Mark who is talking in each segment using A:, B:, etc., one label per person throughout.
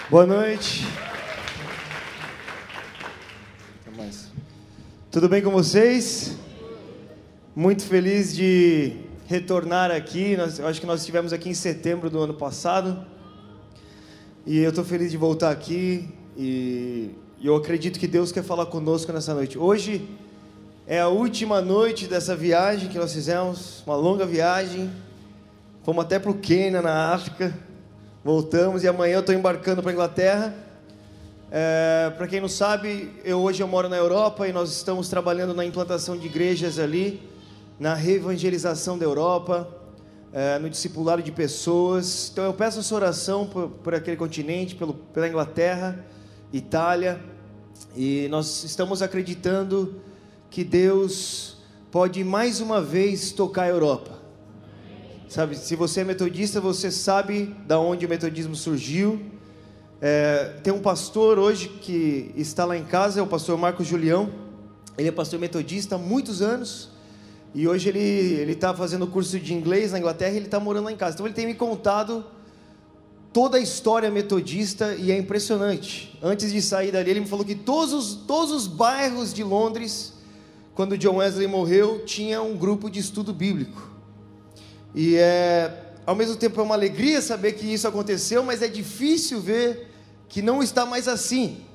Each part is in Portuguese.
A: Boa noite. Tudo bem com vocês? Muito feliz de retornar aqui. Eu acho que nós estivemos aqui em setembro do ano passado. E eu estou feliz de voltar aqui. E eu acredito que Deus quer falar conosco nessa noite. Hoje é a última noite dessa viagem que nós fizemos. Uma longa viagem. Fomos até para o Quênia, na África. Voltamos e amanhã eu estou embarcando para a Inglaterra. Para quem não sabe, hoje eu moro na Europa e nós estamos trabalhando na implantação de igrejas ali, na reevangelização da Europa, no discipulado de pessoas. Então eu peço a sua oração por aquele continente, pela Inglaterra, Itália, e nós estamos acreditando que Deus pode mais uma vez tocar a Europa. Sabe, se você é metodista, você sabe da onde o metodismo surgiu. Tem um pastor hoje que está lá em casa, é o pastor Marcos Julião. Ele é pastor metodista há muitos anos. E hoje ele está fazendo curso de inglês na Inglaterra e ele está morando lá em casa. Então ele tem me contado toda a história metodista e é impressionante. Antes de sair dali, ele me falou que todos os bairros de Londres, quando John Wesley morreu, tinha um grupo de estudo bíblico. E ao mesmo tempo é uma alegria saber que isso aconteceu, mas é difícil ver que não está mais assim.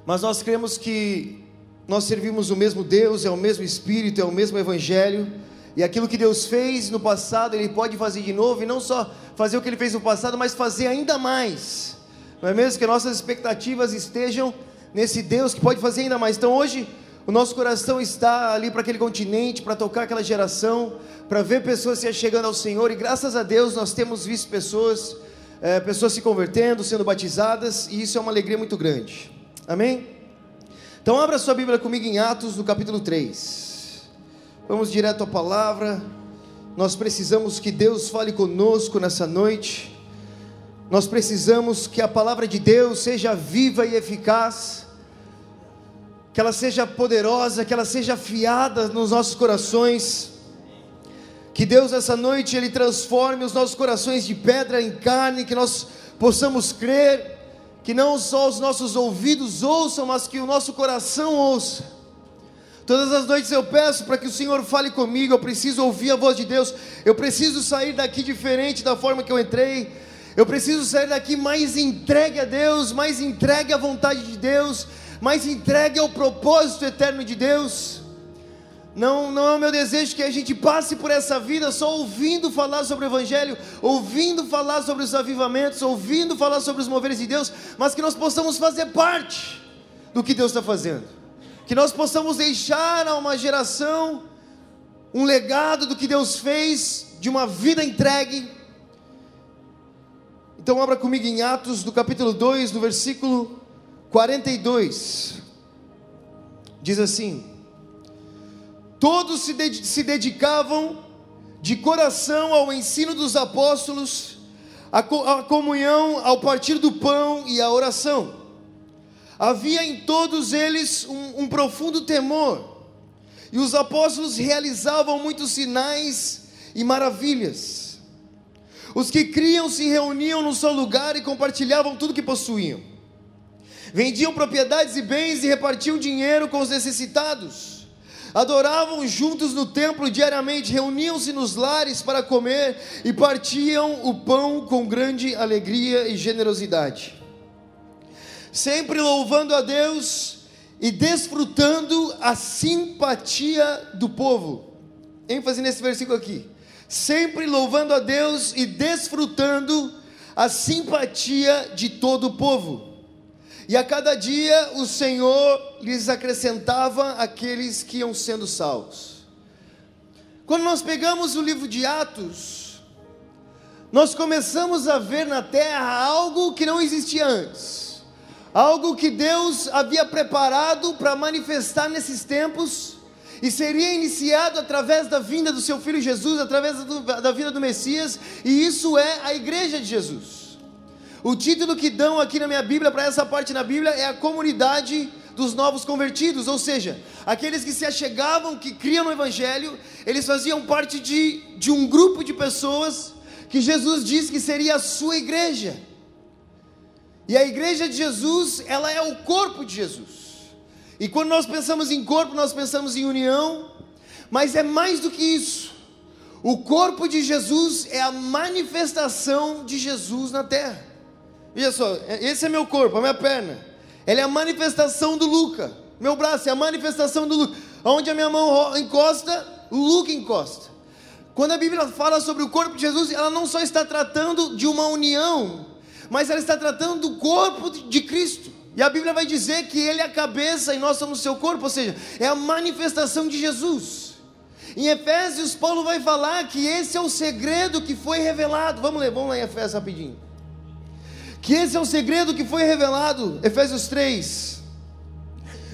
A: Mas nós cremos que nós servimos o mesmo Deus, é o mesmo Espírito, é o mesmo Evangelho, e aquilo que Deus fez no passado, Ele pode fazer de novo, e não só fazer o que Ele fez no passado, mas fazer ainda mais. Não é mesmo? Que nossas expectativas estejam nesse Deus que pode fazer ainda mais. Então hoje o nosso coração está ali para aquele continente, para tocar aquela geração, para ver pessoas se chegando ao Senhor, e graças a Deus nós temos visto pessoas se convertendo, sendo batizadas, e isso é uma alegria muito grande. Amém? Então abra sua Bíblia comigo em Atos, no capítulo 3. Vamos direto à palavra. Nós precisamos que Deus fale conosco nessa noite. Nós precisamos que a palavra de Deus seja viva e eficaz, que ela seja poderosa, que ela seja afiada nos nossos corações. Que Deus essa noite Ele transforme os nossos corações de pedra em carne, que nós possamos crer, que não só os nossos ouvidos ouçam, mas que o nosso coração ouça. Todas as noites eu peço para que o Senhor fale comigo. Eu preciso ouvir a voz de Deus. Eu preciso sair daqui diferente da forma que eu entrei. Eu preciso sair daqui mais entregue a Deus, mais entregue à vontade de Deus, mais entregue ao propósito eterno de Deus. Não é o meu desejo que a gente passe por essa vida só ouvindo falar sobre o Evangelho, ouvindo falar sobre os avivamentos, ouvindo falar sobre os moveres de Deus, mas que nós possamos fazer parte do que Deus está fazendo, que nós possamos deixar a uma geração um legado do que Deus fez, de uma vida entregue. Então abra comigo em Atos, do capítulo 2, do versículo 42, diz assim: todos se dedicavam de coração ao ensino dos apóstolos, à comunhão, ao partir do pão e à oração. Havia em todos eles um profundo temor, e os apóstolos realizavam muitos sinais e maravilhas. Os que criam se reuniam num só lugar e compartilhavam tudo que possuíam. Vendiam propriedades e bens e repartiam dinheiro com os necessitados. Adoravam juntos no templo diariamente, reuniam-se nos lares para comer e partiam o pão com grande alegria e generosidade, sempre louvando a Deus e desfrutando a simpatia do povo. ênfase nesse versículo aqui: sempre louvando a Deus e desfrutando a simpatia de todo o povo. E a cada dia o Senhor lhes acrescentava aqueles que iam sendo salvos. Quando nós pegamos o livro de Atos, nós começamos a ver na terra algo que não existia antes, algo que Deus havia preparado para manifestar nesses tempos, e seria iniciado através da vinda do seu Filho Jesus, através da vinda do Messias, e isso é a igreja de Jesus. O título que dão aqui na minha Bíblia, para essa parte na Bíblia, é a comunidade dos novos convertidos, ou seja, aqueles que se achegavam, que criam no Evangelho, eles faziam parte de um grupo de pessoas, que Jesus disse que seria a sua igreja. E a igreja de Jesus, ela é o corpo de Jesus. E quando nós pensamos em corpo, nós pensamos em união, mas é mais do que isso. O corpo de Jesus é a manifestação de Jesus na terra. Veja só, esse é meu corpo, a minha perna. Ela é a manifestação do Luca. Meu braço é a manifestação do Luca. Onde a minha mão encosta, o Luca encosta. Quando a Bíblia fala sobre o corpo de Jesus, ela não só está tratando de uma união, mas ela está tratando do corpo de Cristo. E a Bíblia vai dizer que Ele é a cabeça e nós somos o seu corpo, ou seja, é a manifestação de Jesus. Em Efésios, Paulo vai falar que esse é o segredo que foi revelado. Vamos lá em Efésios rapidinho. Que esse é o segredo que foi revelado, Efésios 3,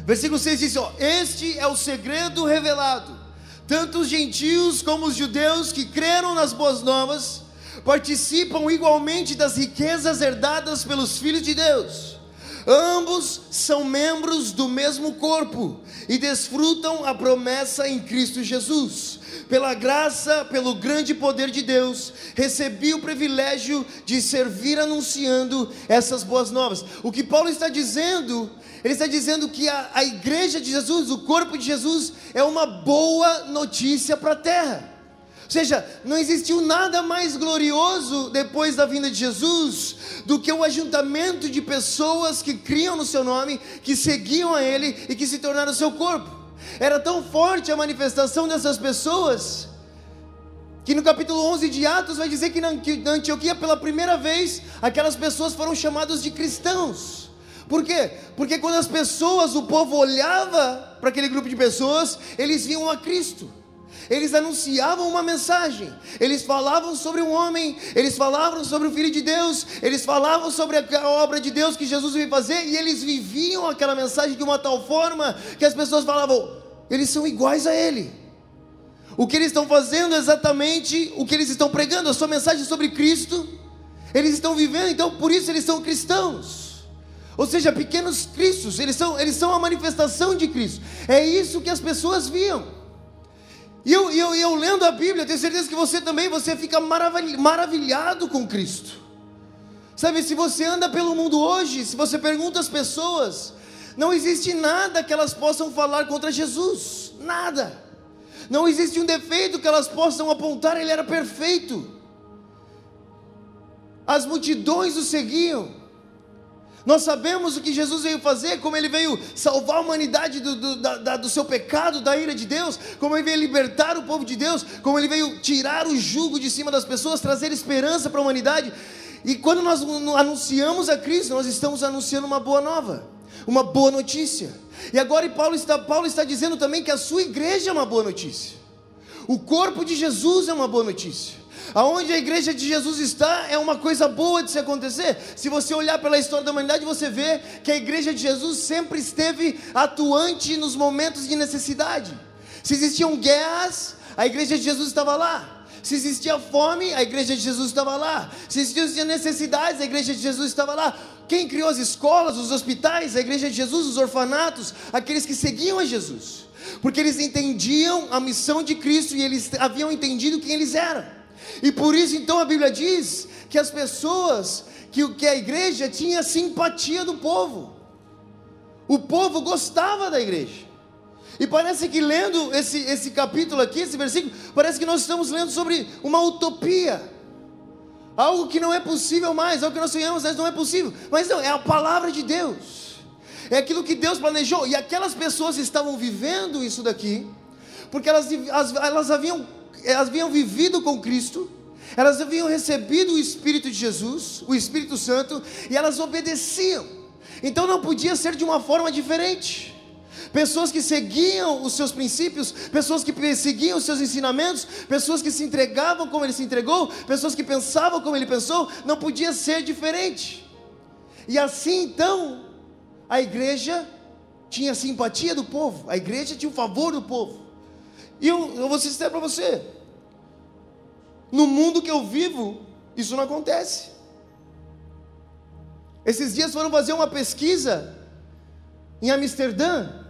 A: versículo 6 diz: este é o segredo revelado, tanto os gentios como os judeus que creram nas boas novas, participam igualmente das riquezas herdadas pelos filhos de Deus. Ambos são membros do mesmo corpo e desfrutam a promessa em Cristo Jesus. Pela graça, pelo grande poder de Deus, recebi o privilégio de servir anunciando essas boas novas. O que Paulo está dizendo, ele está dizendo que a igreja de Jesus, o corpo de Jesus, é uma boa notícia para a terra. Ou seja, não existiu nada mais glorioso depois da vinda de Jesus do que o ajuntamento de pessoas que criam no seu nome, que seguiam a Ele e que se tornaram o seu corpo. Era tão forte a manifestação dessas pessoas, que no capítulo 11 de Atos vai dizer que na Antioquia, pela primeira vez, aquelas pessoas foram chamadas de cristãos. Por quê? Porque quando as pessoas, o povo olhava para aquele grupo de pessoas, eles viam a Cristo. Eles anunciavam uma mensagem, eles falavam sobre um homem, eles falavam sobre o Filho de Deus, eles falavam sobre a obra de Deus que Jesus veio fazer, e eles viviam aquela mensagem de uma tal forma, que as pessoas falavam: eles são iguais a Ele, o que eles estão fazendo é exatamente o que eles estão pregando, a sua mensagem sobre Cristo, eles estão vivendo, então por isso eles são cristãos, ou seja, pequenos cristos, eles são a manifestação de Cristo, é isso que as pessoas viam. E eu lendo a Bíblia, eu tenho certeza que você também, você fica maravilhado com Cristo. Sabe, se você anda pelo mundo hoje, se você pergunta às pessoas, não existe nada que elas possam falar contra Jesus, nada. Não existe um defeito que elas possam apontar, Ele era perfeito. As multidões o seguiam. Nós sabemos o que Jesus veio fazer, como Ele veio salvar a humanidade do seu pecado, da ira de Deus, como Ele veio libertar o povo de Deus, como Ele veio tirar o jugo de cima das pessoas, trazer esperança para a humanidade. E quando nós anunciamos a Cristo, nós estamos anunciando uma boa nova, uma boa notícia. E agora Paulo está dizendo também que a sua igreja é uma boa notícia, o corpo de Jesus é uma boa notícia. Aonde a igreja de Jesus está, é uma coisa boa de se acontecer. Se você olhar pela história da humanidade, você vê que a igreja de Jesus sempre esteve atuante nos momentos de necessidade. Se existiam guerras, a igreja de Jesus estava lá. Se existia fome, a igreja de Jesus estava lá. Se existiam necessidades, a igreja de Jesus estava lá. Quem criou as escolas, os hospitais? A igreja de Jesus, os orfanatos, aqueles que seguiam a Jesus, porque eles entendiam a missão de Cristo e eles haviam entendido quem eles eram. E por isso então a Bíblia diz que as pessoas, que a igreja tinha simpatia do povo. O povo gostava da igreja. E parece que lendo esse capítulo aqui, esse versículo, parece que nós estamos lendo sobre uma utopia, algo que não é possível mais, algo que nós sonhamos, mas não é possível. Mas não, é a palavra de Deus, é aquilo que Deus planejou. E aquelas pessoas estavam vivendo isso daqui, porque elas haviam vivido com Cristo, elas haviam recebido o Espírito de Jesus, o Espírito Santo, e elas obedeciam. Então não podia ser de uma forma diferente. Pessoas que seguiam os seus princípios, pessoas que seguiam os seus ensinamentos, pessoas que se entregavam como Ele se entregou, pessoas que pensavam como Ele pensou, não podia ser diferente. E assim então, a igreja tinha a simpatia do povo, a igreja tinha o favor do povo. E eu vou dizer para você, no mundo que eu vivo, isso não acontece. Esses dias foram fazer uma pesquisa em Amsterdã,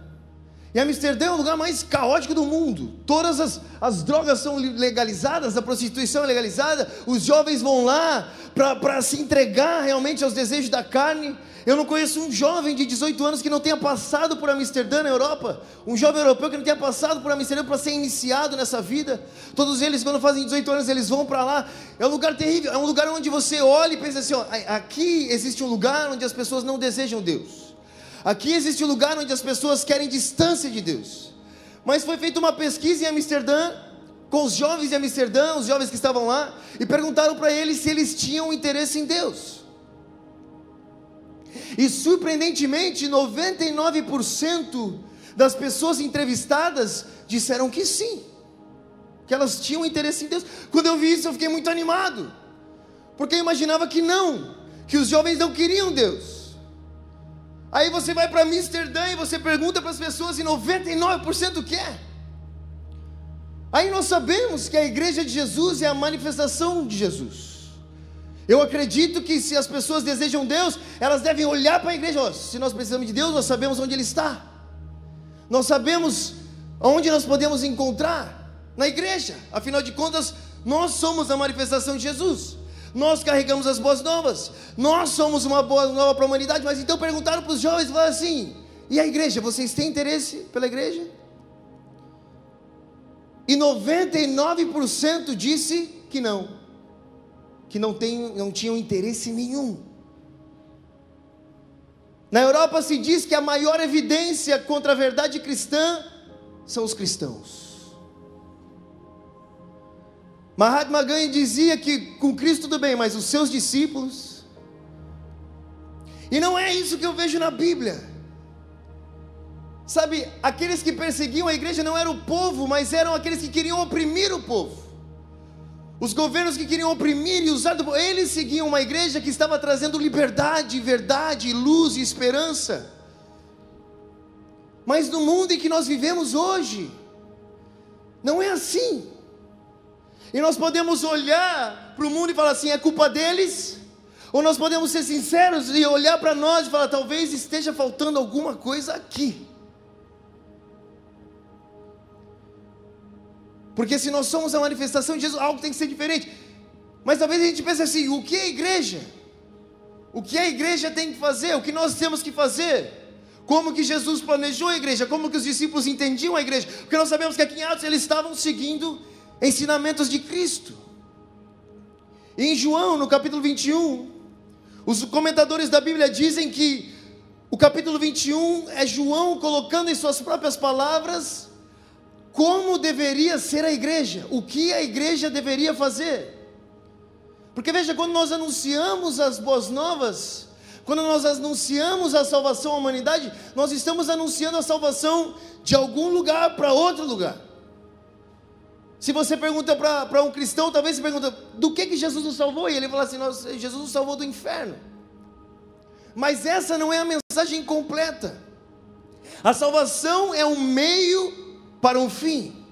A: E Amsterdã é o lugar mais caótico do mundo. Todas as drogas são legalizadas, a prostituição é legalizada, os jovens vão lá para se entregar realmente aos desejos da carne. Eu não conheço um jovem de 18 anos que não tenha passado por Amsterdã na Europa, um jovem europeu que não tenha passado por Amsterdã para ser iniciado nessa vida. Todos eles, quando fazem 18 anos, eles vão para lá. É um lugar terrível, é um lugar onde você olha e pensa assim, ó, aqui existe um lugar onde as pessoas não desejam Deus. Aqui existe um lugar onde as pessoas querem distância de Deus. Mas foi feita uma pesquisa em Amsterdã, com os jovens de Amsterdã, os jovens que estavam lá, e perguntaram para eles se eles tinham interesse em Deus. E surpreendentemente, 99% das pessoas entrevistadas disseram que sim, que elas tinham interesse em Deus. Quando eu vi isso, eu fiquei muito animado, porque eu imaginava que não, que os jovens não queriam Deus. Aí você vai para Amsterdã e você pergunta para as pessoas e 99% quer. Aí nós sabemos que a igreja de Jesus é a manifestação de Jesus. Eu acredito que se as pessoas desejam Deus, elas devem olhar para a igreja. Oh, se nós precisamos de Deus, nós sabemos onde Ele está. Nós sabemos onde nós podemos encontrar, na igreja. Afinal de contas, nós somos a manifestação de Jesus. Nós carregamos as boas novas. Nós somos uma boa nova para a humanidade. Mas então perguntaram para os jovens, falaram assim, e a igreja, vocês têm interesse pela igreja? E 99% disse que não. Que não tinham interesse nenhum. Na Europa se diz que a maior evidência contra a verdade cristã são os cristãos. Mahatma Gandhi dizia que com Cristo tudo bem, mas os seus discípulos. E não é isso que eu vejo na Bíblia. Sabe, aqueles que perseguiam a igreja não eram o povo, mas eram aqueles que queriam oprimir o povo. Os governos que queriam oprimir e usar, eles seguiam uma igreja que estava trazendo liberdade, verdade, luz e esperança. Mas no mundo em que nós vivemos hoje, não é assim. E nós podemos olhar para o mundo e falar assim, é culpa deles? Ou nós podemos ser sinceros e olhar para nós e falar, talvez esteja faltando alguma coisa aqui. Porque se nós somos a manifestação de Jesus, algo tem que ser diferente. Mas talvez a gente pense assim, o que é a igreja? O que a igreja tem que fazer? O que nós temos que fazer? Como que Jesus planejou a igreja? Como que os discípulos entendiam a igreja? Porque nós sabemos que aqui em Atos eles estavam seguindo ensinamentos de Cristo. E em João, no capítulo 21, os comentadores da Bíblia dizem que o capítulo 21 é João colocando em suas próprias palavras como deveria ser a igreja, o que a igreja deveria fazer. Porque veja, quando nós anunciamos as boas novas, quando nós anunciamos a salvação à humanidade, nós estamos anunciando a salvação de algum lugar para outro lugar. Se você pergunta para um cristão, talvez você pergunta, do que Jesus nos salvou? E ele fala assim, Jesus nos salvou do inferno. Mas essa não é a mensagem completa. A salvação é um meio para um fim.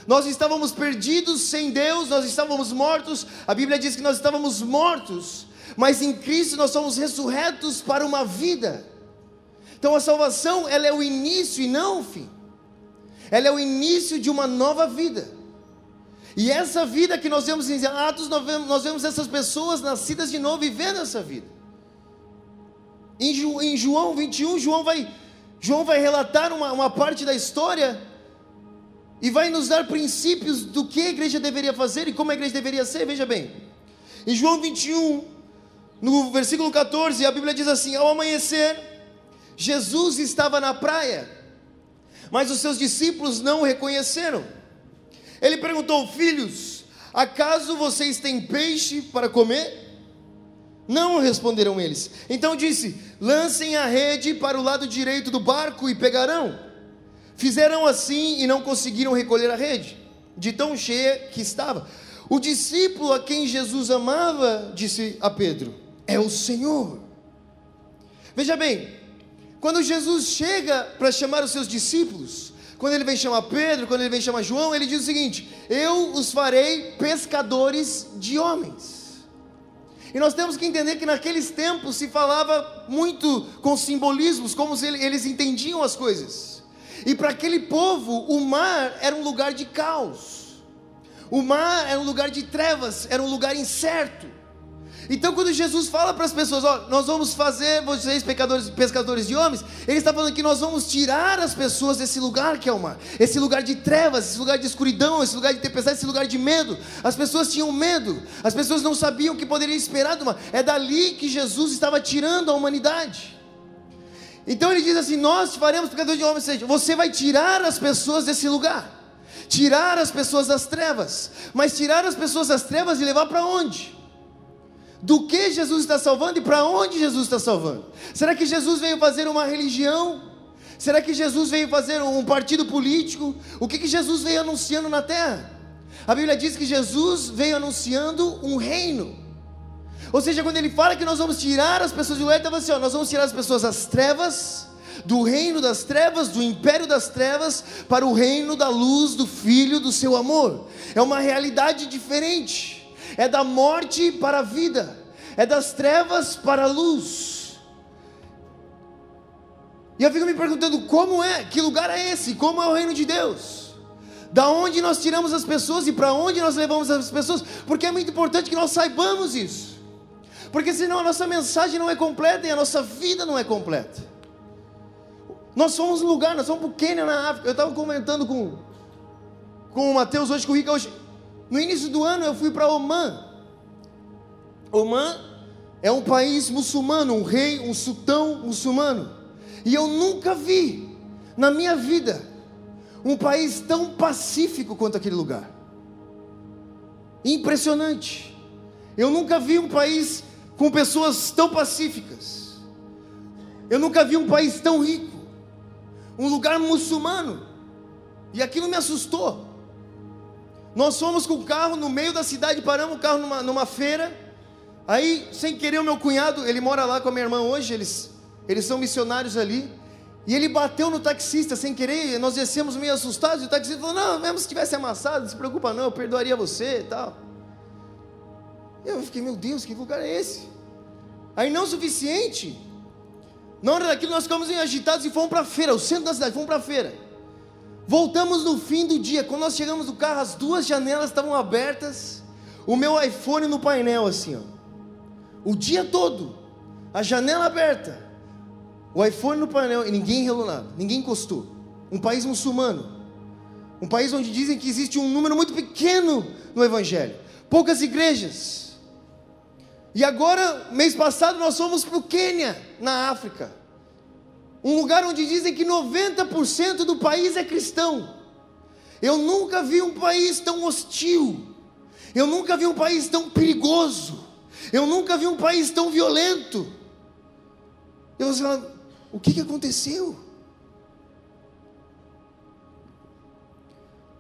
A: Nós estávamos perdidos sem Deus, nós estávamos mortos. A Bíblia diz que nós estávamos mortos, mas em Cristo nós somos ressurretos para uma vida. Então a salvação, ela é o início e não o fim. Ela é o início de uma nova vida. E essa vida que nós vemos em Atos, nós vemos essas pessoas nascidas de novo vivendo essa vida. Em João 21, João vai relatar uma parte da história e vai nos dar princípios do que a igreja deveria fazer e como a igreja deveria ser. Veja bem, em João 21, no versículo 14, a Bíblia diz assim, ao amanhecer, Jesus estava na praia, mas os seus discípulos não o reconheceram. Ele perguntou, filhos, acaso vocês têm peixe para comer? Não, responderam eles. Então disse, lancem a rede para o lado direito do barco e pegarão. Fizeram assim e não conseguiram recolher a rede, de tão cheia que estava. O discípulo a quem Jesus amava, disse a Pedro, é o Senhor. Veja bem, quando Jesus chega para chamar os seus discípulos, quando ele vem chamar Pedro, quando ele vem chamar João, ele diz o seguinte, eu os farei pescadores de homens. E nós temos que entender que naqueles tempos se falava muito com simbolismos, como eles entendiam as coisas. E para aquele povo, o mar era um lugar de caos. O mar era um lugar de trevas, era um lugar incerto. Então quando Jesus fala para as pessoas, ó, nós vamos fazer vocês pescadores de homens, ele está falando que nós vamos tirar as pessoas desse lugar que é o mar, esse lugar de trevas, esse lugar de escuridão, esse lugar de tempestade, esse lugar de medo. As pessoas tinham medo, as pessoas não sabiam o que poderia esperar do mar. É dali que Jesus estava tirando a humanidade. Então ele diz assim: nós faremos pescadores de homens. Ou seja, você vai tirar as pessoas desse lugar, tirar as pessoas das trevas. Mas tirar as pessoas das trevas e levar para onde? Do que Jesus está salvando e para onde Jesus está salvando? Será que Jesus veio fazer uma religião? Será que Jesus veio fazer um partido político? O que Jesus veio anunciando na terra? A Bíblia diz que Jesus veio anunciando um reino. Ou seja, quando ele fala que nós vamos tirar as pessoas de lá, ele estava assim, ó, nós vamos tirar as pessoas das trevas, do reino das trevas, do império das trevas, para o reino da luz do Filho do seu amor. É uma realidade diferente. É da morte para a vida, é das trevas para a luz. E eu fico me perguntando, como é, que lugar é esse? Como é o reino de Deus? Da onde nós tiramos as pessoas e para onde nós levamos as pessoas? Porque é muito importante que nós saibamos isso, porque senão a nossa mensagem não é completa e a nossa vida não é completa. Nós somos um lugar, nós somos para o Quênia, na África. Eu estava comentando com o Mateus hoje, com o Rica hoje. No início do ano eu fui para Omã. Omã é um país muçulmano, um rei, um sultão muçulmano. E eu nunca vi na minha vida um país tão pacífico quanto aquele lugar. Impressionante. Eu nunca vi um país com pessoas tão pacíficas. Eu nunca vi um país tão rico. Um lugar muçulmano. E aquilo me assustou. Nós fomos com o carro no meio da cidade, paramos o carro numa feira. Aí, sem querer, o meu cunhado, ele mora lá com a minha irmã hoje, eles são missionários ali. E ele bateu no taxista, sem querer, nós descemos meio assustados. E o taxista falou: não, mesmo se tivesse amassado, não se preocupa não, eu perdoaria você e tal. E eu fiquei, meu Deus, que lugar é esse? Aí não o suficiente, na hora daquilo nós ficamos agitados e fomos para a feira, o centro da cidade, fomos para a feira. Voltamos no fim do dia. Quando nós chegamos no carro, as duas janelas estavam abertas, o meu iPhone no painel assim, ó. O dia todo, a janela aberta, o iPhone no painel, e ninguém relou nada, ninguém encostou. Um país muçulmano, um país onde dizem que existe um número muito pequeno no Evangelho, poucas igrejas. E agora, mês passado, nós fomos para o Quênia, na África. Um lugar onde dizem que 90% do país é cristão. Eu nunca vi um país tão hostil. Eu nunca vi um país tão perigoso. Eu nunca vi um país tão violento. Eu falo, o que aconteceu?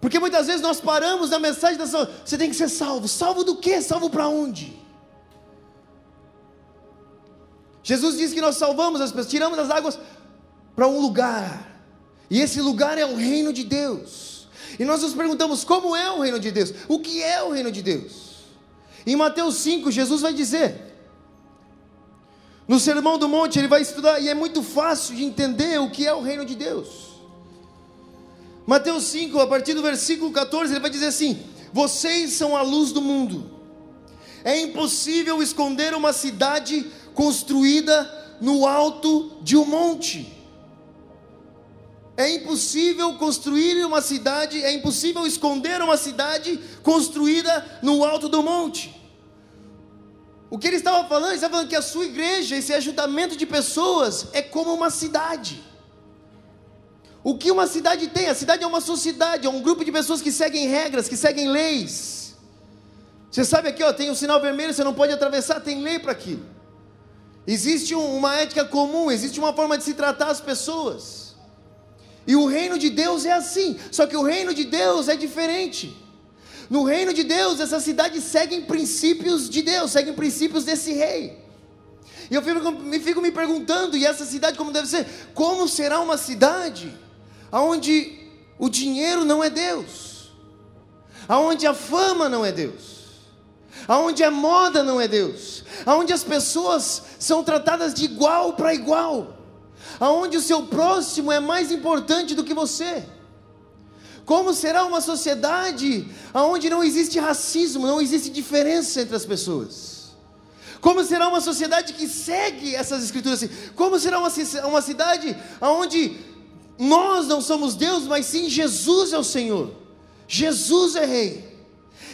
A: Porque muitas vezes nós paramos na mensagem da salvação. Você tem que ser salvo. Salvo do quê? Salvo para onde? Jesus disse que nós salvamos as pessoas, tiramos as águas para um lugar, e esse lugar é o reino de Deus. E nós nos perguntamos, como é o reino de Deus? O que é o reino de Deus? Em Mateus 5, Jesus vai dizer, no Sermão do Monte, ele vai estudar, e é muito fácil de entender o que é o reino de Deus. Mateus 5, a partir do versículo 14, ele vai dizer assim: vocês são a luz do mundo. É impossível esconder uma cidade construída no alto de um monte. É impossível construir uma cidade, é impossível esconder uma cidade construída no alto do monte. O que ele estava falando? Ele estava falando que a sua igreja, esse ajuntamento de pessoas, é como uma cidade. O que uma cidade tem? A cidade é uma sociedade, é um grupo de pessoas que seguem regras, que seguem leis. Você sabe aqui, ó, tem um sinal vermelho, você não pode atravessar, tem lei para aquilo. Existe uma ética comum, existe uma forma de se tratar as pessoas. E o reino de Deus é assim, só que o reino de Deus é diferente. No reino de Deus, essas cidades seguem princípios de Deus, seguem princípios desse rei. E eu fico me perguntando, e essa cidade como deve ser? Como será uma cidade onde o dinheiro não é Deus, onde a fama não é Deus, onde a moda não é Deus, onde as pessoas são tratadas de igual para igual, aonde o seu próximo é mais importante do que você? Como será uma sociedade onde não existe racismo, não existe diferença entre as pessoas? Como será uma sociedade que segue essas escrituras assim? Como será uma cidade onde nós não somos Deus, mas sim Jesus é o Senhor, Jesus é Rei?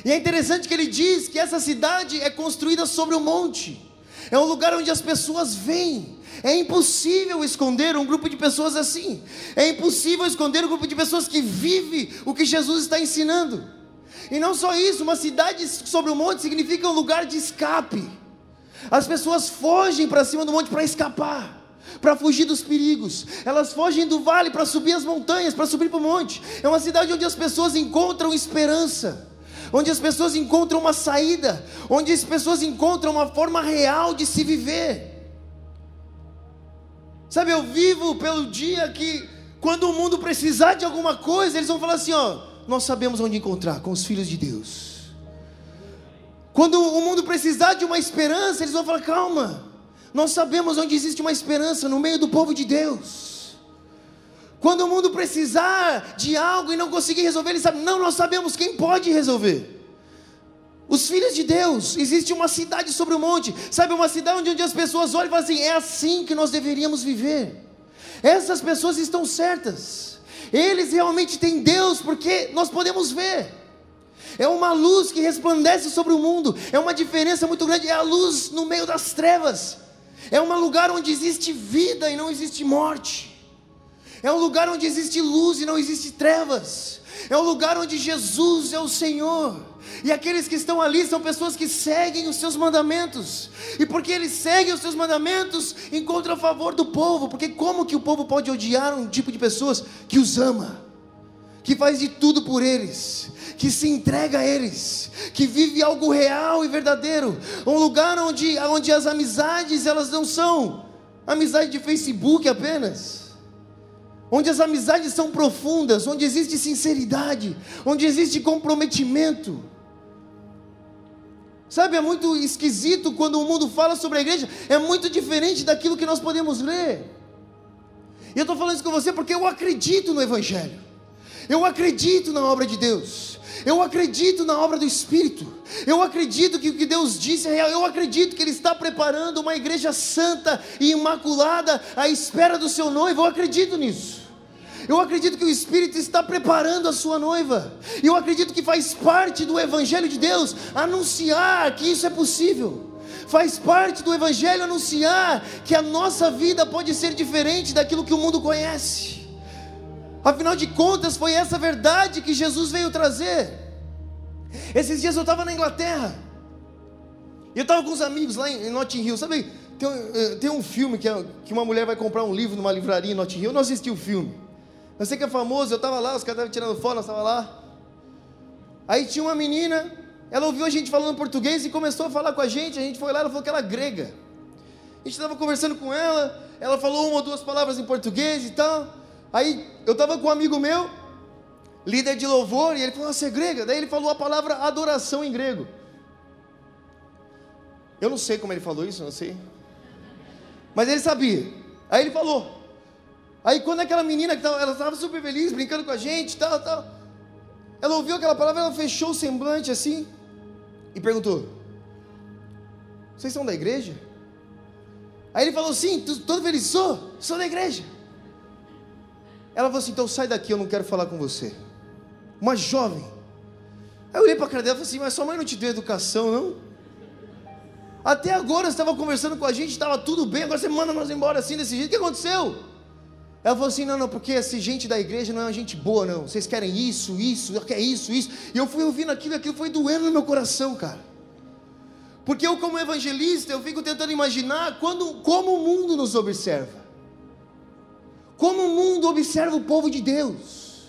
A: E é interessante que ele diz que essa cidade é construída sobre um monte, é um lugar onde as pessoas vêm. É impossível esconder um grupo de pessoas assim. É impossível esconder um grupo de pessoas que vive o que Jesus está ensinando. E não só isso, uma cidade sobre o monte significa um lugar de escape. As pessoas fogem para cima do monte para escapar, para fugir dos perigos. Elas fogem do vale para subir as montanhas, para subir para o monte. É uma cidade onde as pessoas encontram esperança, onde as pessoas encontram uma saída, onde as pessoas encontram uma forma real de se viver. Sabe, eu vivo pelo dia que, quando o mundo precisar de alguma coisa, eles vão falar assim, ó, nós sabemos onde encontrar, com os filhos de Deus. Quando o mundo precisar de uma esperança, eles vão falar, calma, nós sabemos onde existe uma esperança, no meio do povo de Deus. Quando o mundo precisar de algo e não conseguir resolver, eles sabem, não, nós sabemos quem pode resolver. Os filhos de Deus, existe uma cidade sobre o monte, sabe, uma cidade onde as pessoas olham e falam assim, é assim que nós deveríamos viver. Essas pessoas estão certas, eles realmente têm Deus, porque nós podemos ver. É uma luz que resplandece sobre o mundo, é uma diferença muito grande, é a luz no meio das trevas, é um lugar onde existe vida e não existe morte, é um lugar onde existe luz e não existe trevas, é um lugar onde Jesus é o Senhor. E aqueles que estão ali são pessoas que seguem os seus mandamentos, e porque eles seguem os seus mandamentos, encontram a favor do povo, porque como que o povo pode odiar um tipo de pessoas que os ama, que faz de tudo por eles, que se entrega a eles, que vive algo real e verdadeiro, um lugar onde as amizades, elas não são amizade de Facebook apenas, onde as amizades são profundas, onde existe sinceridade, onde existe comprometimento. Sabe, é muito esquisito quando o mundo fala sobre a igreja, é muito diferente daquilo que nós podemos ler. E eu estou falando isso com você porque eu acredito no Evangelho, eu acredito na obra de Deus, eu acredito na obra do Espírito, eu acredito que o que Deus disse é real, eu acredito que Ele está preparando uma igreja santa e imaculada à espera do seu noivo, eu acredito nisso. Eu acredito que o Espírito está preparando a sua noiva, e eu acredito que faz parte do Evangelho de Deus anunciar que isso é possível. Faz parte do Evangelho anunciar que a nossa vida pode ser diferente daquilo que o mundo conhece. Afinal de contas, foi essa verdade que Jesus veio trazer. Esses dias eu estava na Inglaterra, e eu estava com uns amigos lá em Notting Hill. Sabe, tem um filme que uma mulher vai comprar um livro numa livraria em Notting Hill. Eu não assisti o filme, eu sei que é famoso. Eu estava lá, os caras estavam tirando foto, nós estávamos lá. Aí tinha uma menina, ela ouviu a gente falando português e começou a falar com a gente foi lá, ela falou que ela é grega. A gente estava conversando com ela, ela falou uma ou duas palavras em português e tal. Aí eu estava com um amigo meu, líder de louvor, e ele falou, você é grega? Daí ele falou a palavra adoração em grego. Eu não sei como ele falou isso, não sei, mas ele sabia. Aí ele falou. Aí quando aquela menina, ela estava super feliz, brincando com a gente, tal, ela ouviu aquela palavra, ela fechou o semblante assim, e perguntou, vocês são da igreja? Aí ele falou, sim, todo feliz, sou da igreja. Ela falou assim, então sai daqui, eu não quero falar com você. Uma jovem. Aí eu olhei para a cara dela e falei assim, mas sua mãe não te deu educação, não? Até agora você estava conversando com a gente, estava tudo bem, agora você manda nós embora assim, desse jeito, o que aconteceu? Ela falou assim, não, porque essa gente da igreja não é uma gente boa não, vocês querem isso, quer isso. E eu fui ouvindo aquilo foi doendo no meu coração, cara. Porque eu, como evangelista, eu fico tentando imaginar como o mundo nos observa. Como o mundo observa o povo de Deus.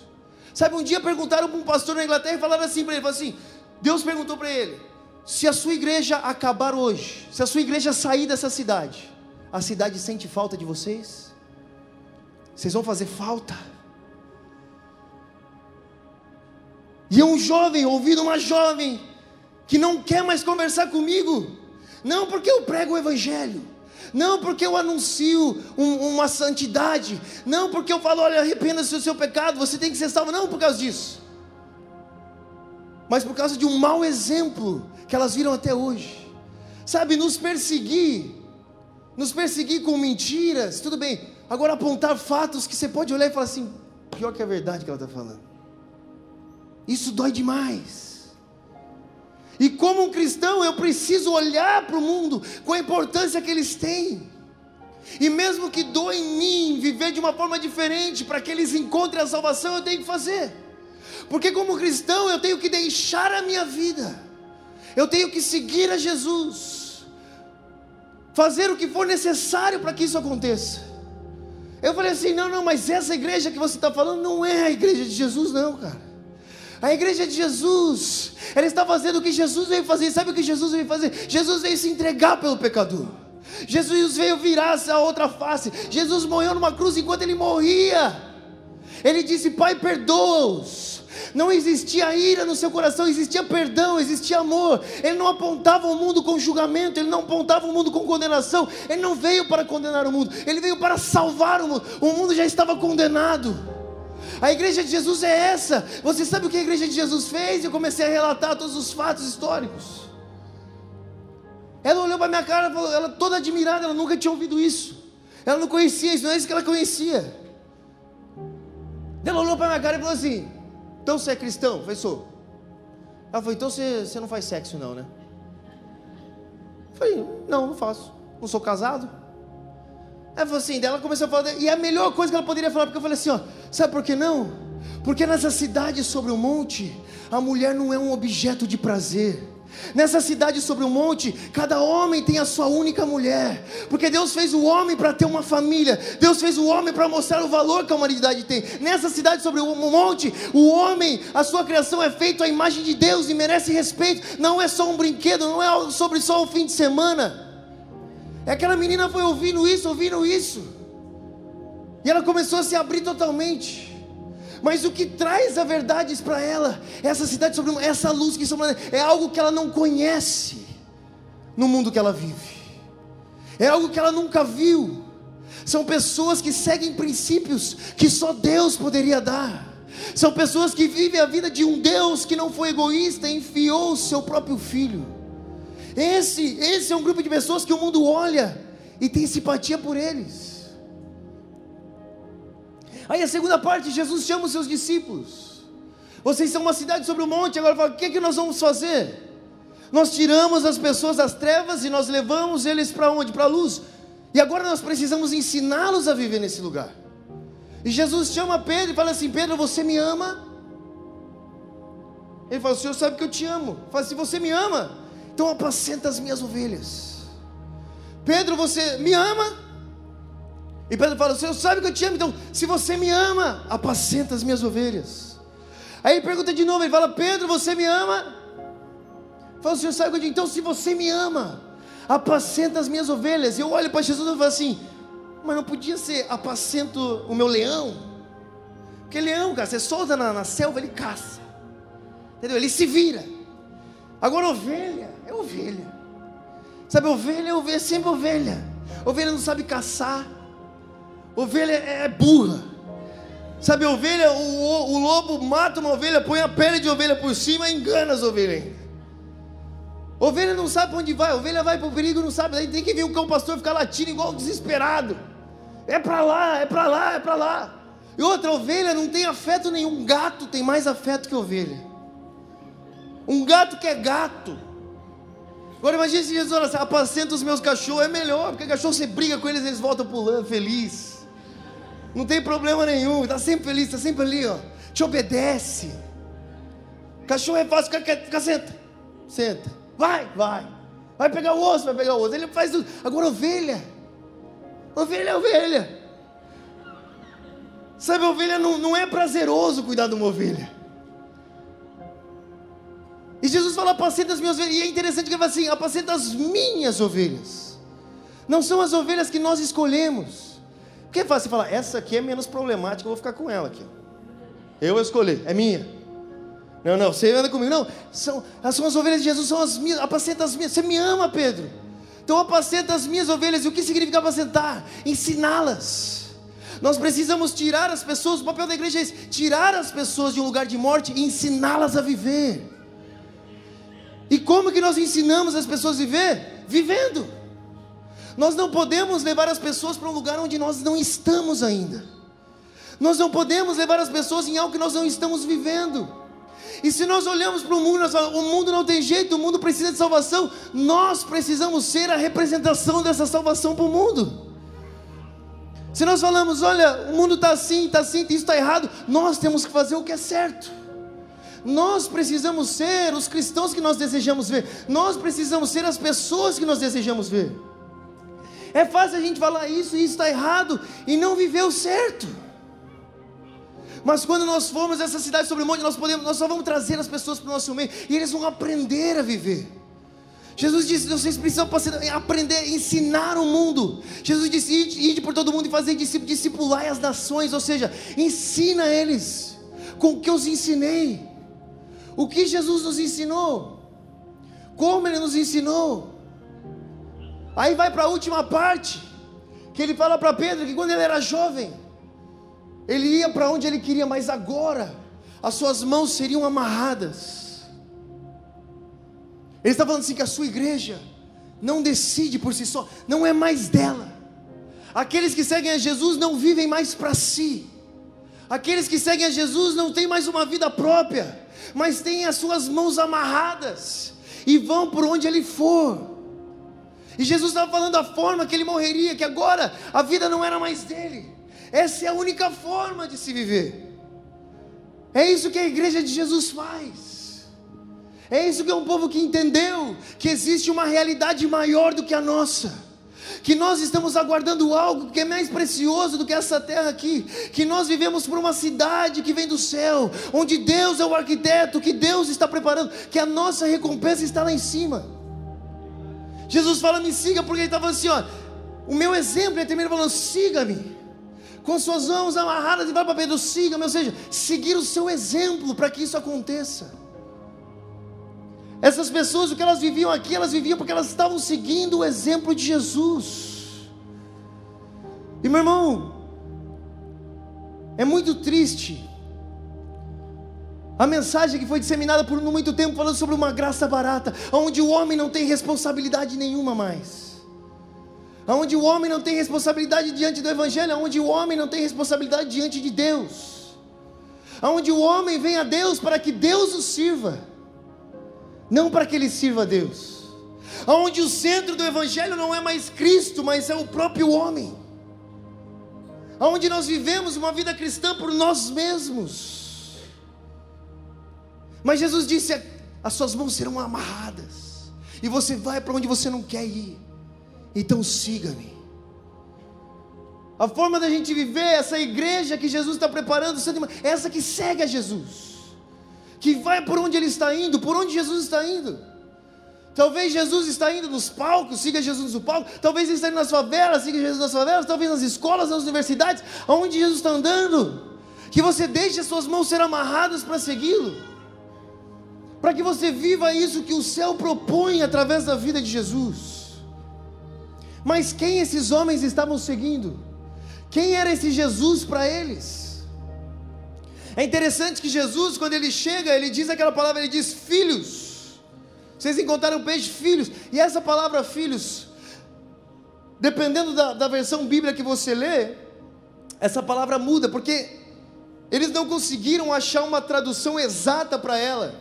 A: Sabe, um dia perguntaram para um pastor na Inglaterra e falaram assim para ele, Deus perguntou para ele, se a sua igreja acabar hoje, se a sua igreja sair dessa cidade, a cidade sente falta de vocês? Vocês vão fazer falta? E um jovem, ouvindo uma jovem, que não quer mais conversar comigo, não porque eu prego o Evangelho,
B: não porque eu anuncio uma santidade, não porque eu falo, olha, arrependa-se do seu pecado, você tem que ser salvo, não por causa disso, mas por causa de um mau exemplo que elas viram até hoje. Sabe, nos perseguir com mentiras, tudo bem, agora apontar fatos que você pode olhar e falar assim, pior que a verdade que ela está falando, isso dói demais. E como um cristão eu preciso olhar para o mundo com a importância que eles têm, e mesmo que doa em mim viver de uma forma diferente para que eles encontrem a salvação, eu tenho que fazer, porque como cristão eu tenho que deixar a minha vida, eu tenho que seguir a Jesus, fazer o que for necessário para que isso aconteça. Eu falei assim, não, mas essa igreja que você está falando não é a igreja de Jesus não, cara. A igreja de Jesus, ela está fazendo o que Jesus veio fazer. Sabe o que Jesus veio fazer? Jesus veio se entregar pelo pecador, Jesus veio virar a outra face, Jesus morreu numa cruz. Enquanto ele morria, ele disse, Pai, perdoa-os. Não existia ira no seu coração, existia perdão, existia amor. Ele não apontava o mundo com julgamento, ele não apontava o mundo com condenação. Ele não veio para condenar o mundo, ele veio para salvar o mundo. O mundo já estava condenado. A igreja de Jesus é essa. Você sabe o que a igreja de Jesus fez? Eu comecei a relatar todos os fatos históricos. Ela olhou para minha cara, ela toda admirada, ela nunca tinha ouvido isso, ela não conhecia isso, não é isso que ela conhecia. Ela olhou para minha cara e falou assim, então você é cristão? Eu falei, sou. Ela falou, então você não faz sexo não, né? Eu falei, não faço, não sou casado. Ela falou assim, daí ela começou a falar, e a melhor coisa que ela poderia falar, porque eu falei assim, ó, sabe por que não? Porque nessa cidade sobre o monte, a mulher não é um objeto de prazer. Nessa cidade sobre o monte, cada homem tem a sua única mulher, porque Deus fez o homem para ter uma família, Deus fez o homem para mostrar o valor que a humanidade tem. Nessa cidade sobre o monte, o homem, a sua criação é feita à imagem de Deus e merece respeito. Não é só um brinquedo, não é algo sobre só o fim de semana. Aquela menina foi ouvindo isso, e ela começou a se abrir totalmente. Mas o que traz a verdade para ela, essa cidade sobre o, essa luz que sobre ela, é algo que ela não conhece no mundo que ela vive, é algo que ela nunca viu. São pessoas que seguem princípios que só Deus poderia dar. São pessoas que vivem a vida de um Deus que não foi egoísta e enviou o seu próprio filho. Esse é um grupo de pessoas que o mundo olha e tem simpatia por eles. Aí a segunda parte, Jesus chama os seus discípulos. Vocês são uma cidade sobre o monte, agora fala, o que nós vamos fazer? Nós tiramos as pessoas das trevas e nós levamos eles para onde? Para a luz. E agora nós precisamos ensiná-los a viver nesse lugar. E Jesus chama Pedro e fala assim, Pedro, você me ama? Ele fala, o Senhor sabe que eu te amo. Ele fala, se você me ama, então apacenta as minhas ovelhas. Pedro, você me ama? E Pedro fala, o Senhor sabe que eu te amo, então se você me ama, apacenta as minhas ovelhas. Aí ele pergunta de novo, ele fala, Pedro, você me ama? Fala, o Senhor sabe que eu te amo, então se você me ama, apacenta as minhas ovelhas. E eu olho para Jesus e falo assim, mas não podia ser apacento o meu leão? Porque leão, cara, você solta na selva, ele caça, entendeu? Ele se vira. Agora ovelha é ovelha, sabe, ovelha é sempre ovelha. Ovelha não sabe caçar, ovelha é burra, sabe, ovelha, o lobo mata uma ovelha, põe a pele de ovelha por cima e engana as ovelhas ainda. Ovelha não sabe para onde vai, ovelha vai para o perigo, não sabe, daí tem que vir um cão pastor ficar latindo igual desesperado, é para lá, é para lá, é para lá. E outra, ovelha não tem afeto nenhum, gato tem mais afeto que ovelha. Um gato que é gato. Agora imagina se Jesus fala assim, apacenta os meus cachorros, é melhor, porque cachorro você briga com eles, eles voltam pulando, feliz, não tem problema nenhum, está sempre feliz, está sempre ali, ó, te obedece. Cachorro é fácil, fica senta, vai pegar o osso, ele faz tudo. Agora ovelha é ovelha, sabe, ovelha não é prazeroso cuidar de uma ovelha. E Jesus fala, apacenta as minhas ovelhas, e é interessante que ele fala assim, apacenta as minhas ovelhas. Não são as ovelhas que nós escolhemos. Porque é fácil você falar, essa aqui é menos problemática, eu vou ficar com ela aqui. Eu escolhi, é minha. Não, você anda comigo. Não, são as ovelhas de Jesus, são as minhas, apacenta as minhas. Você me ama, Pedro. Então apacenta as minhas ovelhas. E o que significa apacentar? Ensiná-las. Nós precisamos tirar as pessoas, o papel da igreja é esse, tirar as pessoas de um lugar de morte e ensiná-las a viver. E como que nós ensinamos as pessoas a viver? Vivendo. Nós não podemos levar as pessoas para um lugar onde nós não estamos ainda. Nós não podemos levar as pessoas em algo que nós não estamos vivendo. E se nós olhamos para o mundo, nós falamos, o mundo não tem jeito, o mundo precisa de salvação. Nós precisamos ser a representação dessa salvação para o mundo. Se nós falamos, olha, o mundo está assim, isso está errado, nós temos que fazer o que é certo. Nós precisamos ser os cristãos que nós desejamos ver. Nós precisamos ser as pessoas que nós desejamos ver. É fácil a gente falar isso está errado e não viver o certo. Mas quando nós formos a essa cidade sobre o monte, nós só vamos trazer as pessoas para o nosso meio e eles vão aprender a viver. Jesus disse, vocês precisam aprender, ensinar o mundo. Jesus disse, ide por todo mundo e fazer discípulos, discipular as nações. Ou seja, ensina eles com o que eu os ensinei. O que Jesus nos ensinou, como Ele nos ensinou. Aí vai para a última parte, que Ele fala para Pedro, que quando ele era jovem, ele ia para onde ele queria, mas agora, as suas mãos seriam amarradas. Ele está falando assim, que a sua igreja não decide por si só, não é mais dela. Aqueles que seguem a Jesus não vivem mais para si. Aqueles que seguem a Jesus não têm mais uma vida própria, mas têm as suas mãos amarradas e vão por onde Ele for. E Jesus estava falando da forma que Ele morreria, que agora a vida não era mais dele. Essa é a única forma de se viver. É isso que a igreja de Jesus faz. É isso que é um povo que entendeu que existe uma realidade maior do que a nossa, que nós estamos aguardando algo que é mais precioso do que essa terra aqui, que nós vivemos por uma cidade que vem do céu, onde Deus é o arquiteto, que Deus está preparando, que a nossa recompensa está lá em cima. Jesus fala, me siga, porque Ele está falando assim, ó, o meu exemplo, Ele termina falando, siga-me, com suas mãos amarradas, e vai para Pedro, siga-me, ou seja, seguir o seu exemplo, para que isso aconteça. Essas pessoas, o que elas viviam aqui, elas viviam porque elas estavam seguindo o exemplo de Jesus. E meu irmão, é muito triste a mensagem que foi disseminada por muito tempo, falando sobre uma graça barata, onde o homem não tem responsabilidade nenhuma mais, onde o homem não tem responsabilidade diante do Evangelho, onde o homem não tem responsabilidade diante de Deus, onde o homem vem a Deus para que Deus o sirva, não para que ele sirva a Deus, onde o centro do Evangelho não é mais Cristo, mas é o próprio homem, onde nós vivemos uma vida cristã por nós mesmos. Mas Jesus disse, as suas mãos serão amarradas, e você vai para onde você não quer ir, então siga-me. A forma da gente viver, essa igreja que Jesus está preparando, é essa que segue a Jesus, que vai por onde Ele está indo, por onde Jesus está indo. Talvez Jesus está indo nos palcos, siga Jesus no palco. Talvez Ele está indo nas favelas, siga Jesus nas favelas. Talvez nas escolas, nas universidades, aonde Jesus está andando, que você deixe as suas mãos ser amarradas para segui-lo, para que você viva isso que o céu propõe através da vida de Jesus. Mas quem esses homens estavam seguindo? Quem era esse Jesus para eles? É interessante que Jesus, quando Ele chega, Ele diz aquela palavra, Ele diz, filhos, vocês encontraram peixe, filhos. E essa palavra filhos, dependendo da versão bíblica que você lê, essa palavra muda, porque eles não conseguiram achar uma tradução exata para ela,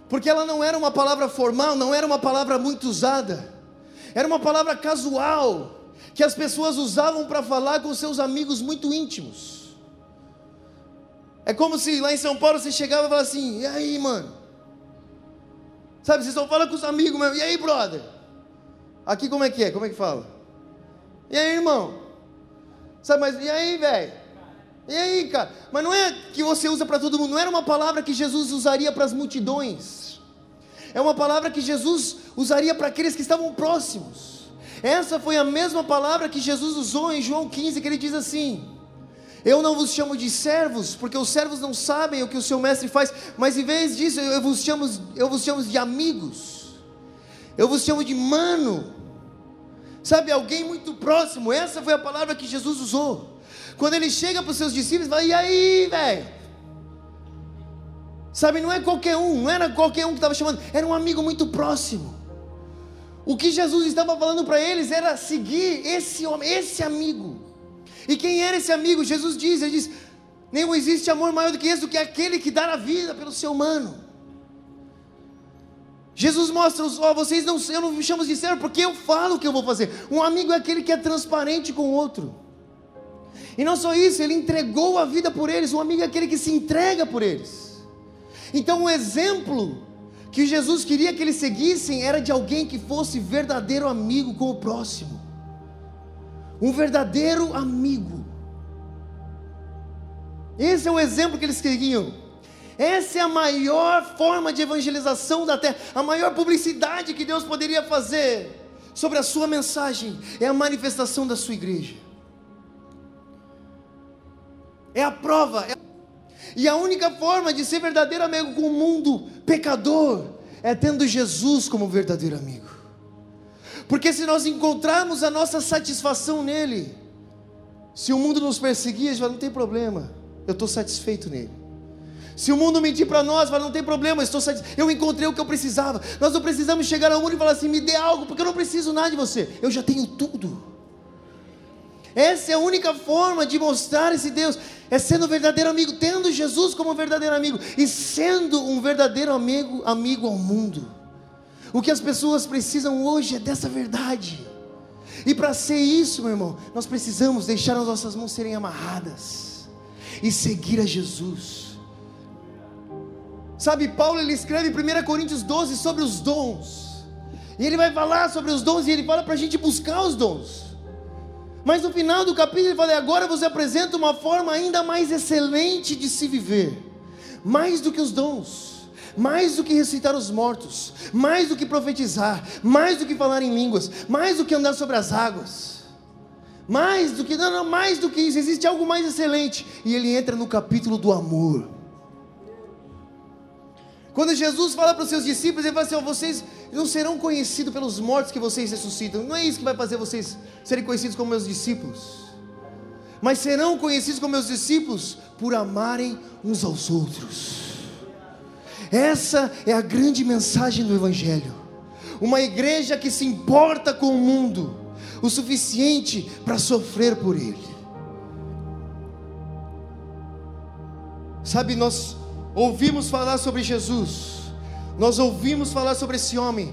B: porque ela não era uma palavra formal, não era uma palavra muito usada, era uma palavra casual, que as pessoas usavam para falar com seus amigos muito íntimos. É como se lá em São Paulo você chegava e falava assim, e aí mano, sabe, vocês só falam com os amigos mesmo, e aí brother, aqui como é que fala? E aí irmão, sabe, mas e aí velho, e aí cara, mas não é que você usa para todo mundo, não era uma palavra que Jesus usaria para as multidões, é uma palavra que Jesus usaria para aqueles que estavam próximos. Essa foi a mesma palavra que Jesus usou em João 15, que Ele diz assim, eu não vos chamo de servos, porque os servos não sabem o que o seu mestre faz, mas em vez disso, eu vos chamo de amigos. Eu vos chamo de mano. Sabe, alguém muito próximo. Essa foi a palavra que Jesus usou. Quando ele chega para os seus discípulos, fala: e aí, velho? Sabe, não é qualquer um, não era qualquer um que estava chamando, era um amigo muito próximo. O que Jesus estava falando para eles era seguir esse homem, esse amigo. E quem era esse amigo? Jesus diz, ele diz: não existe amor maior do que esse, do que aquele que dá a vida pelo seu mano. Jesus mostra, vocês não, eu não me chamo de servo porque eu falo o que eu vou fazer. Um amigo é aquele que é transparente com o outro. E não só isso, ele entregou a vida por eles. Um amigo é aquele que se entrega por eles. Então o exemplo que Jesus queria que eles seguissem era de alguém que fosse verdadeiro amigo com o próximo. Um verdadeiro amigo. Esse é o exemplo que eles queriam. Essa é a maior forma de evangelização da terra. A maior publicidade que Deus poderia fazer sobre a sua mensagem é a manifestação da sua igreja. É a prova. E a única forma de ser verdadeiro amigo com o mundo pecador é tendo Jesus como verdadeiro amigo. Porque se nós encontrarmos a nossa satisfação nele, se o mundo nos perseguir, a gente fala: não tem problema, eu estou satisfeito nele. Se o mundo mentir para nós, fala: não tem problema, eu encontrei o que eu precisava. Nós não precisamos chegar ao mundo e falar assim: me dê algo, porque eu não preciso nada de você, eu já tenho tudo. Essa é a única forma de mostrar esse Deus, é sendo verdadeiro amigo, tendo Jesus como verdadeiro amigo, e sendo um verdadeiro amigo ao mundo. O que as pessoas precisam hoje é dessa verdade. E para ser isso, meu irmão, nós precisamos deixar as nossas mãos serem amarradas e seguir a Jesus. Sabe, Paulo, ele escreve em 1 Coríntios 12 sobre os dons, e ele vai falar sobre os dons, e ele fala para a gente buscar os dons. Mas no final do capítulo ele fala: agora você apresenta uma forma ainda mais excelente de se viver, mais do que os dons, mais do que ressuscitar os mortos, mais do que profetizar, mais do que falar em línguas, mais do que andar sobre as águas, mais do que, mais do que isso, existe algo mais excelente. E ele entra no capítulo do amor. Quando Jesus fala para os seus discípulos, ele fala assim: vocês não serão conhecidos pelos mortos que vocês ressuscitam. Não é isso que vai fazer vocês serem conhecidos como meus discípulos, mas serão conhecidos como meus discípulos por amarem uns aos outros. Essa é a grande mensagem do Evangelho. Uma igreja que se importa com o mundo o suficiente para sofrer por ele. Sabe, nós ouvimos falar sobre Jesus, nós ouvimos falar sobre esse homem,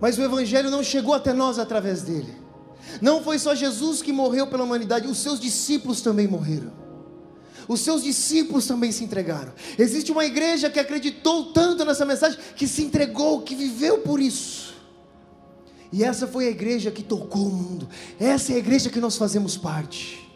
B: mas o Evangelho não chegou até nós através dele. Não foi só Jesus que morreu pela humanidade, os seus discípulos também morreram. Os seus discípulos também se entregaram. Existe uma igreja que acreditou tanto nessa mensagem, que se entregou, que viveu por isso. E essa foi a igreja que tocou o mundo. Essa é a igreja que nós fazemos parte.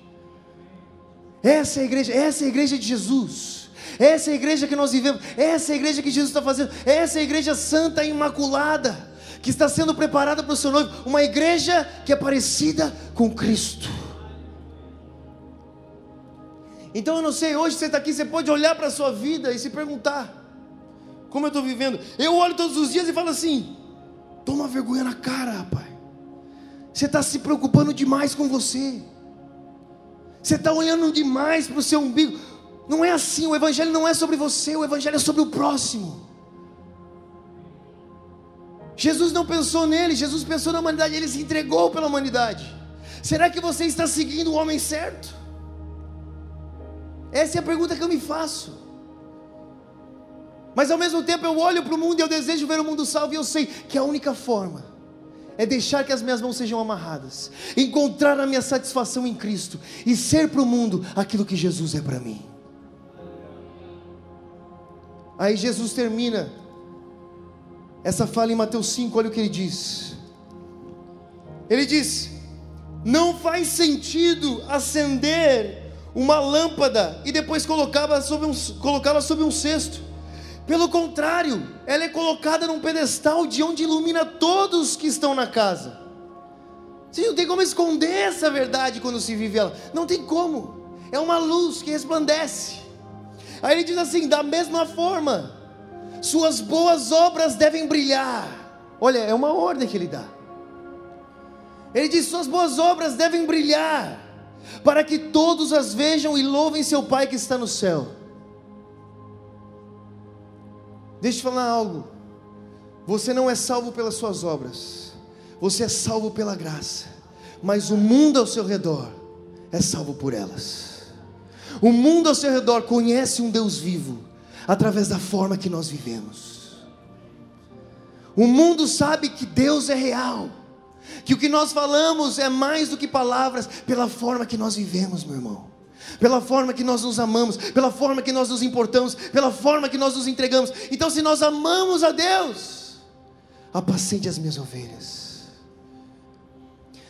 B: Essa é a igreja de Jesus. Essa é a igreja que nós vivemos. Essa é a igreja que Jesus está fazendo. Essa é a igreja santa e imaculada, que está sendo preparada para o seu noivo. Uma igreja que é parecida com Cristo. Então eu não sei, hoje você está aqui, você pode olhar para a sua vida e se perguntar: como eu estou vivendo? Eu olho todos os dias e falo assim: toma vergonha na cara, rapaz. Você está se preocupando demais com você. Você está olhando demais para o seu umbigo. Não é assim, o Evangelho não é sobre você, o Evangelho é sobre o próximo. Jesus não pensou nele, Jesus pensou na humanidade, ele se entregou pela humanidade. Será que você está seguindo o homem certo? Essa é a pergunta que eu me faço. Mas ao mesmo tempo eu olho para o mundo e eu desejo ver o mundo salvo, e eu sei que a única forma é deixar que as minhas mãos sejam amarradas, encontrar a minha satisfação em Cristo e ser para o mundo aquilo que Jesus é para mim. Aí Jesus termina essa fala em Mateus 5, olha o que ele diz. Ele diz: não faz sentido acender uma lâmpada e depois colocá-la sobre um cesto. Pelo contrário, ela é colocada num pedestal de onde ilumina todos que estão na casa. Você não tem como esconder essa verdade quando se vive ela. Não tem como. É uma luz que resplandece. Aí ele diz assim: da mesma forma, suas boas obras devem brilhar, Olha, é uma ordem que ele dá. Ele diz: suas boas obras devem brilhar, para que todos as vejam e louvem seu Pai que está no céu. Deixa eu te falar algo. Você não é salvo pelas suas obras, você é salvo pela graça. Mas o mundo ao seu redor é salvo por elas. O mundo ao seu redor conhece um Deus vivo através da forma que nós vivemos. O mundo sabe que Deus é real, que o que nós falamos é mais do que palavras, pela forma que nós vivemos, meu irmão, pela forma que nós nos amamos, pela forma que nós nos importamos, pela forma que nós nos entregamos. Então, se nós amamos a Deus, apacente as minhas ovelhas.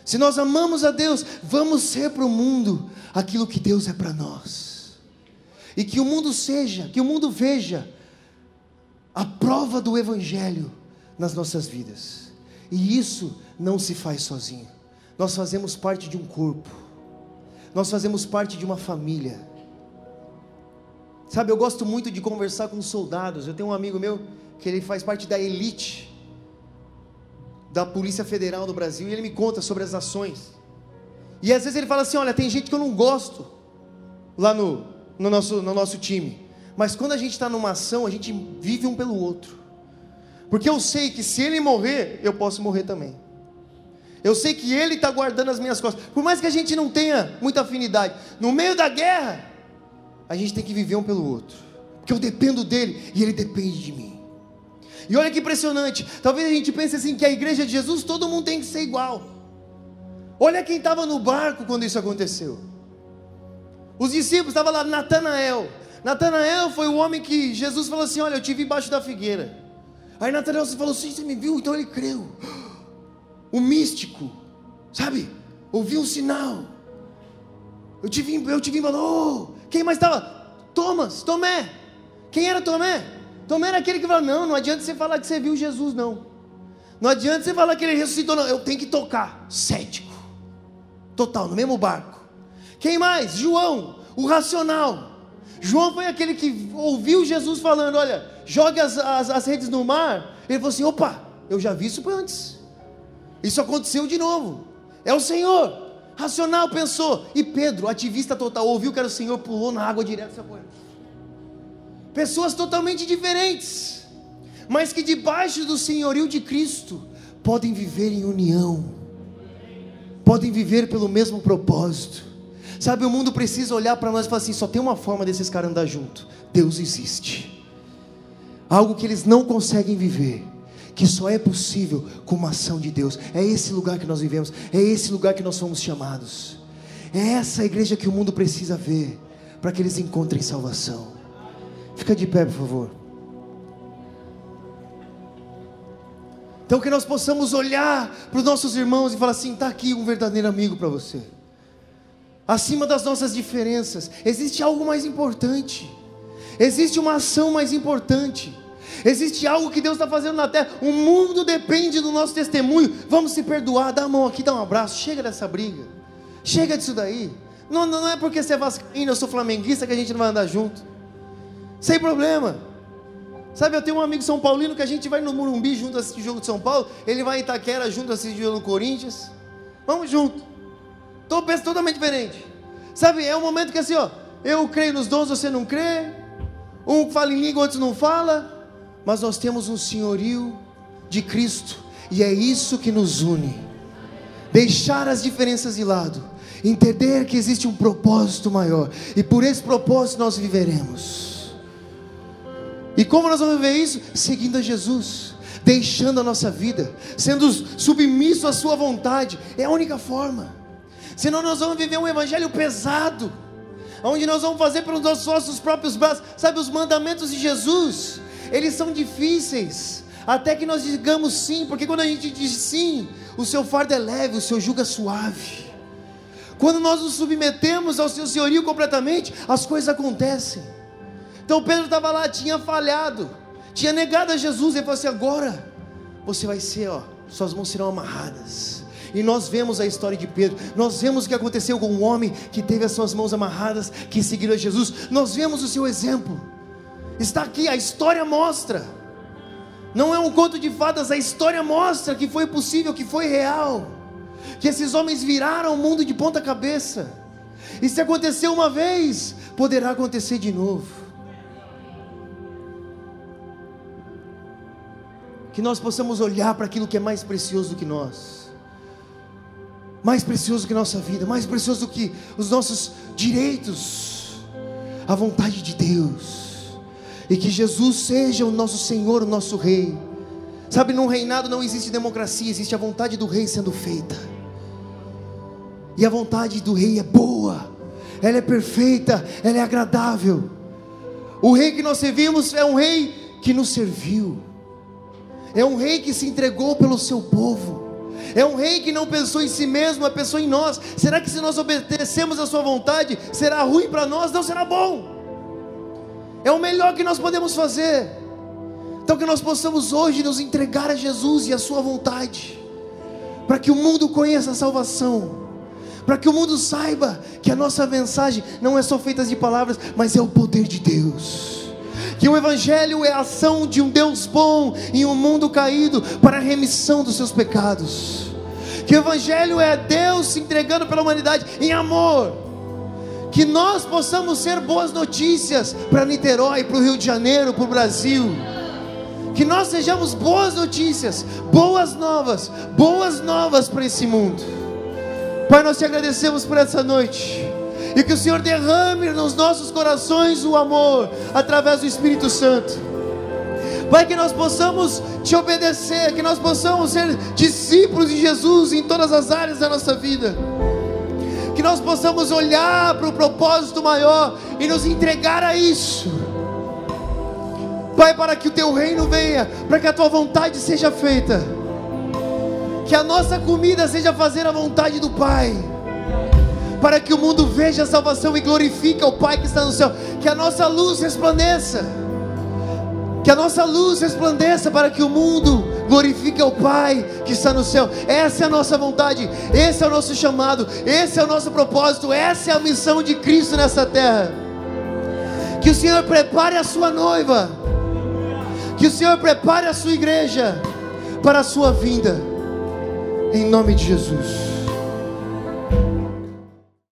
B: Se nós amamos a Deus, vamos ser para o mundo aquilo que Deus é para nós. E que o mundo veja a prova do Evangelho nas nossas vidas. E isso não se faz sozinho. Nós fazemos parte de um corpo. Nós fazemos parte de uma família. Sabe, eu gosto muito de conversar com soldados. Eu tenho um amigo meu que ele faz parte da elite da Polícia Federal do Brasil, e ele me conta sobre as ações. E às vezes ele fala assim: olha, tem gente que eu não gosto lá no nosso time, mas quando a gente está numa ação, a gente vive um pelo outro, porque eu sei que se ele morrer, eu posso morrer também. Eu sei que ele está guardando as minhas costas, por mais que a gente não tenha muita afinidade. No meio da guerra, a gente tem que viver um pelo outro, porque eu dependo dele e ele depende de mim. E olha que impressionante, talvez a gente pense assim, que a igreja de Jesus, todo mundo tem que ser igual. Olha quem estava no barco quando isso aconteceu. Os discípulos estavam lá, Natanael. Natanael foi o homem que Jesus falou assim: olha, eu te vi embaixo da figueira. Aí Natanael falou assim: você me viu? Então ele creu. O místico, sabe, ouviu um sinal. Eu te vi, falou. Quem mais estava? Tomé. Quem era Tomé? Tomé era aquele que falou: não adianta você falar que você viu Jesus, não adianta você falar que ele ressuscitou, não, eu tenho que tocar. Cético, total, no mesmo barco. Quem mais? João, o racional. João foi aquele que ouviu Jesus falando: olha, jogue as redes no mar. Ele falou assim: opa, eu já vi isso antes, isso aconteceu de novo, é o Senhor. Racional, pensou. E Pedro, ativista total, ouviu que era o Senhor, pulou na água direto e se apoiou. Pessoas totalmente diferentes, mas que debaixo do senhorio de Cristo podem viver em união, podem viver pelo mesmo propósito. Sabe, o mundo precisa olhar para nós e falar assim: só tem uma forma desses caras andar junto: Deus existe. Algo que eles não conseguem viver, que só é possível com uma ação de Deus. É esse lugar que nós vivemos, é esse lugar que nós fomos chamados. É essa igreja que o mundo precisa ver, para que eles encontrem salvação. Fica de pé, por favor. Então que nós possamos olhar para os nossos irmãos e falar assim: está aqui um verdadeiro amigo para você. Acima das nossas diferenças, existe algo mais importante. Existe uma ação mais importante. Existe algo que Deus está fazendo na terra. O mundo depende do nosso testemunho. Vamos se perdoar, dá a mão aqui, dá um abraço. Chega dessa briga, chega disso daí. Não é porque você é vascaíno, eu sou flamenguista, que a gente não vai andar junto. Sem problema. Sabe, eu tenho um amigo São Paulino que a gente vai no Morumbi junto assistir o jogo de São Paulo. Ele vai em Itaquera junto assistir o jogo do Corinthians. Vamos junto. Estou pensando totalmente diferente. Sabe, é um momento que assim, ó, eu creio nos dons, você não crê. Um fala em língua, outro não fala. Mas nós temos um senhorio de Cristo, e é isso que nos une. Deixar as diferenças de lado, entender que existe um propósito maior, e por esse propósito nós viveremos. E como nós vamos viver isso? Seguindo a Jesus, deixando a nossa vida, sendo submisso à sua vontade. É a única forma. Senão nós vamos viver um evangelho pesado, onde nós vamos fazer pelos nossos próprios braços. Sabe, os mandamentos de Jesus, eles são difíceis, até que nós digamos sim, porque quando a gente diz sim, o seu fardo é leve, o seu jugo é suave. Quando nós nos submetemos ao seu senhorio completamente, as coisas acontecem. Então Pedro estava lá, tinha falhado, tinha negado a Jesus. Ele falou assim: agora você vai ser, suas mãos serão amarradas. E nós vemos a história de Pedro, nós vemos o que aconteceu com um homem que teve as suas mãos amarradas, que seguiu a Jesus. Nós vemos o seu exemplo, está aqui, a história mostra. Não é um conto de fadas, a história mostra que foi possível, que foi real, que esses homens viraram o mundo de ponta cabeça. E se aconteceu uma vez, poderá acontecer de novo. Que nós possamos olhar para aquilo que é mais precioso do que nós, mais precioso do que nossa vida, mais precioso do que os nossos direitos, a vontade de Deus. E que Jesus seja o nosso Senhor, o nosso Rei. Sabe, num reinado não existe democracia, existe a vontade do Rei sendo feita. E a vontade do Rei é boa, ela é perfeita, ela é agradável. O Rei que nós servimos é um Rei que nos serviu, é um Rei que se entregou pelo seu povo, é um Rei que não pensou em si mesmo, mas pensou em nós. Será que se nós obedecemos a sua vontade, será ruim para nós? Não, será bom. É o melhor que nós podemos fazer. Então que nós possamos hoje nos entregar a Jesus e a sua vontade, para que o mundo conheça a salvação, para que o mundo saiba que a nossa mensagem não é só feita de palavras, mas é o poder de Deus. Que o Evangelho é a ação de um Deus bom em um mundo caído para a remissão dos seus pecados. Que o Evangelho é Deus se entregando pela humanidade em amor. Que nós possamos ser boas notícias para Niterói, para o Rio de Janeiro, para o Brasil. Que nós sejamos boas notícias, boas novas para esse mundo. Pai, nós te agradecemos por essa noite, e que o Senhor derrame nos nossos corações o amor, através do Espírito Santo. Pai, que nós possamos te obedecer, que nós possamos ser discípulos de Jesus em todas as áreas da nossa vida. Que nós possamos olhar para o propósito maior e nos entregar a isso. Pai, para que o teu reino venha, para que a tua vontade seja feita. Que a nossa comida seja fazer a vontade do Pai, para que o mundo veja a salvação e glorifique o Pai que está no céu. Que a nossa luz resplandeça, que a nossa luz resplandeça, para que o mundo glorifique ao Pai que está no céu. Essa é a nossa vontade, esse é o nosso chamado, esse é o nosso propósito, essa é a missão de Cristo nessa terra. Que o Senhor prepare a sua noiva, que o Senhor prepare a sua igreja para a sua vinda, em nome de Jesus.